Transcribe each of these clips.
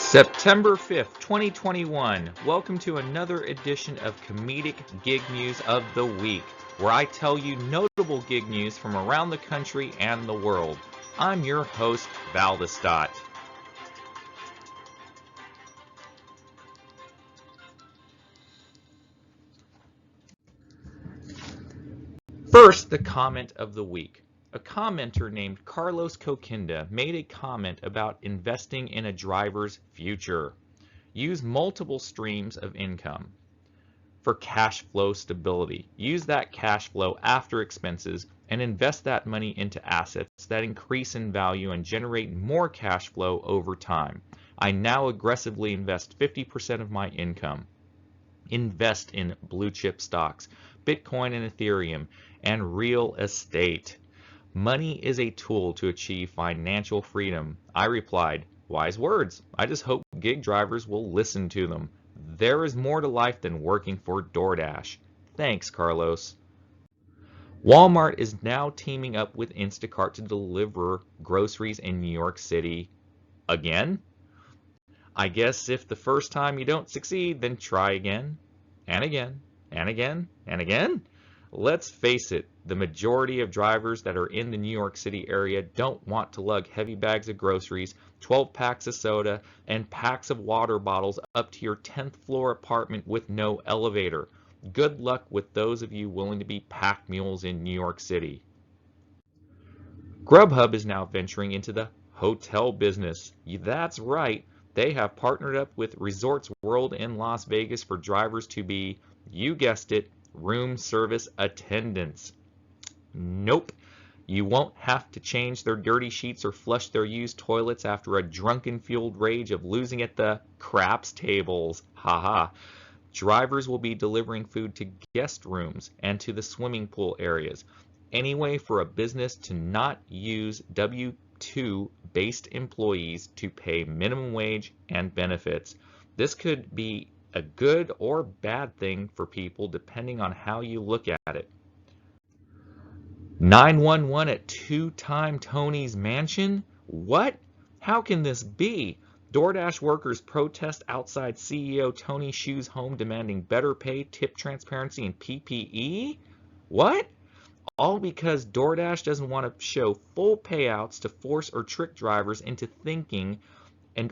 September 5th, 2021. Welcome to another edition of Comedic Gig News of the Week, where I tell you notable gig news from around the country and the world. I'm your host, Valdestot. First, the comment of the week. A commenter named Carlos Coquinda made a comment about investing in a driver's future. Use multiple streams of income. For cash flow stability, use that cash flow after expenses and invest that money into assets that increase in value and generate more cash flow over time. I now aggressively invest 50% of my income. Invest in blue chip stocks, Bitcoin and Ethereum, and real estate. Money is a tool to achieve financial freedom. I replied, wise words. I just hope gig drivers will listen to them. There is more to life than working for DoorDash. Thanks, Carlos. Walmart is now teaming up with Instacart to deliver groceries in New York City again? I guess if the first time you don't succeed, then try again, and again, and again, and again. Let's face it, the majority of drivers that are in the New York City area don't want to lug heavy bags of groceries, 12 packs of soda, and packs of water bottles up to your 10th floor apartment with no elevator. Good luck with those of you willing to be pack mules in New York City. GRUBHUB is now venturing into the hotel business. That's right, they have partnered up with Resorts World in Las Vegas for drivers to be, you guessed it, room service attendants. Nope. You won't have to change their dirty sheets or flush their used toilets after a drunken fueled rage of losing at the craps tables. Haha. Drivers will be delivering food to guest rooms and to the swimming pool areas. Anyway, for a business to not use W-2 based employees to pay minimum wage and benefits. This could be a good or bad thing for people depending on how you look at it. 911 at two-time Tony's mansion? What? How can this be? DoorDash workers protest outside CEO Tony Hsu's home demanding better pay, tip transparency, and PPE? What? All because DoorDash doesn't want to show full payouts to force or trick drivers into thinking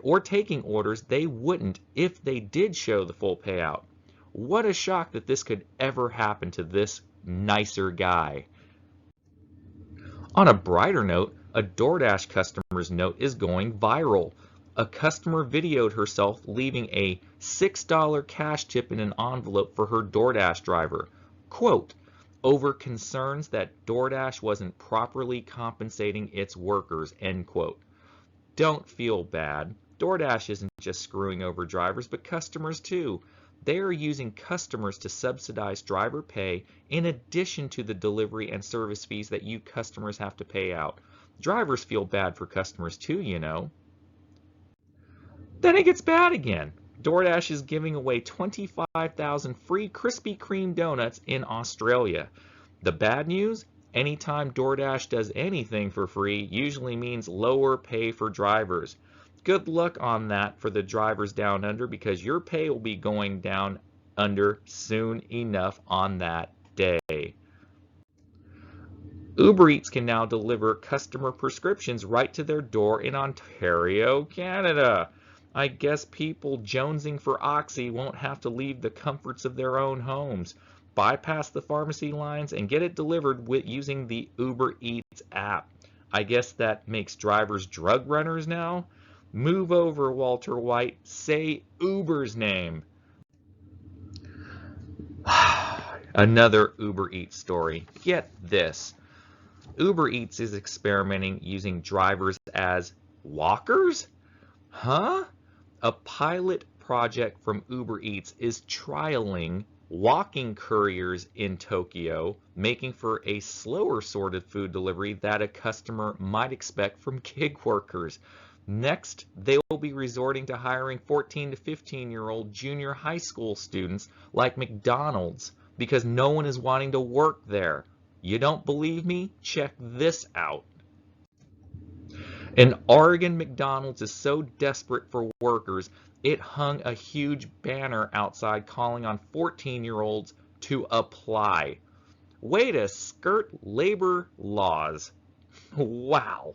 or taking orders they wouldn't if they did show the full payout. What a shock that this could ever happen to this nicer guy. On a brighter note, a DoorDash customer's note is going viral. A customer videoed herself leaving a $6 cash tip in an envelope for her DoorDash driver. Quote, over concerns that DoorDash wasn't properly compensating its workers, end quote. Don't feel bad. DoorDash isn't just screwing over drivers, but customers too. They are using customers to subsidize driver pay in addition to the delivery and service fees that you customers have to pay out. Drivers feel bad for customers too, you know. Then it gets bad again. DoorDash is giving away 25,000 free Krispy Kreme donuts in Australia. The bad news? Anytime DoorDash does anything for free usually means lower pay for drivers. Good luck on that for the drivers down under because your pay will be going down under soon enough on that day. UBEREATS can now deliver customer prescriptions right to their door in Ontario, Canada. I guess people jonesing for Oxy won't have to leave the comforts of their own homes. Bypass the pharmacy lines and get it delivered using the UberEats app. I guess that makes drivers drug runners now? Move over, Walter White. Say Uber's name. Another UberEats story. Get this. UberEats is experimenting using drivers as walkers? Huh? A pilot project from UberEats is trialing walking couriers in Tokyo, making for a slower sorted food delivery that a customer might expect from gig workers. Next, they will be resorting to hiring 14 to 15-year-old junior high school students like McDonald's because no one is wanting to work there. You don't believe me? Check this out. An Oregon McDonald's is so desperate for workers, it hung a huge banner outside calling on 14-year-olds to apply. Way to skirt labor laws. Wow.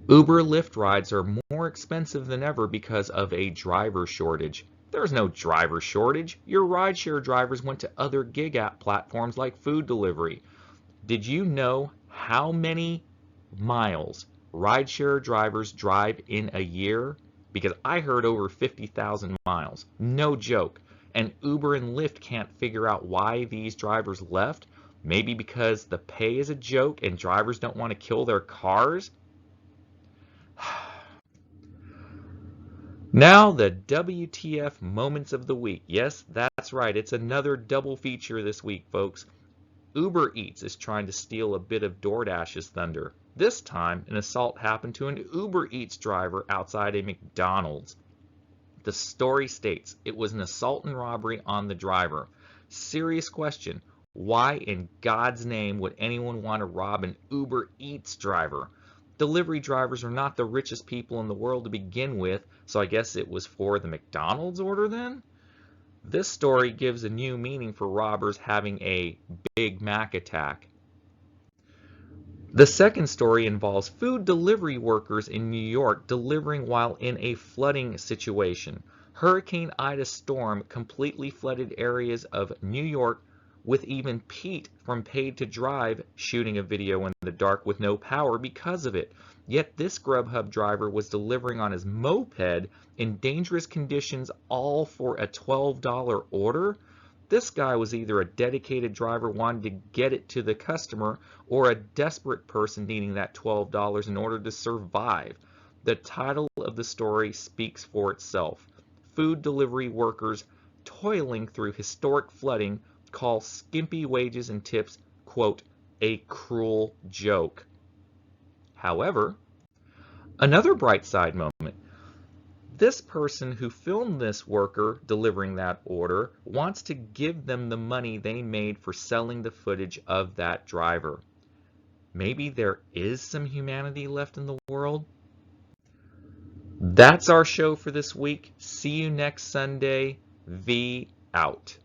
Uber Lyft rides are more expensive than ever because of a driver shortage. There's no driver shortage. Your rideshare drivers went to other gig app platforms like food delivery. Did you know how many miles rideshare drivers drive in a year? Because I heard over 50,000 miles. No joke. And Uber and Lyft can't figure out why these drivers left. Maybe because the pay is a joke and drivers don't want to kill their cars? Now the WTF moments of the week. Yes, that's right. It's another double feature this week, folks. UBEREATS is trying to steal a bit of DOORDASH's thunder. This time, an assault happened to an UBEREATS driver outside a McDonald's. The story states it was an assault and robbery on the driver. Serious question. Why in God's name would anyone want to rob an UBEREATS driver? Delivery drivers are not the richest people in the world to begin with, so I guess it was for the McDonald's order then? This story gives a new meaning for robbers having a Big Mac attack. The second story involves food delivery workers in New York delivering while in a flooding situation. Hurricane Ida storm completely flooded areas of New York, with even Pete from Paid to Drive shooting a video in the dark with no power because of it. Yet this GRUBHUB driver was delivering on his moped in dangerous conditions, all for a $12 order. This guy was either a dedicated driver wanting to get it to the customer or a desperate person needing that $12 in order to survive. The title of the story speaks for itself. Food delivery workers toiling through historic flooding call skimpy wages and tips, quote, a cruel joke. However, another bright side moment. This person who filmed this worker delivering that order wants to give them the money they made for selling the footage of that driver. Maybe there is some humanity left in the world? That's our show for this week. See you next Sunday. V out.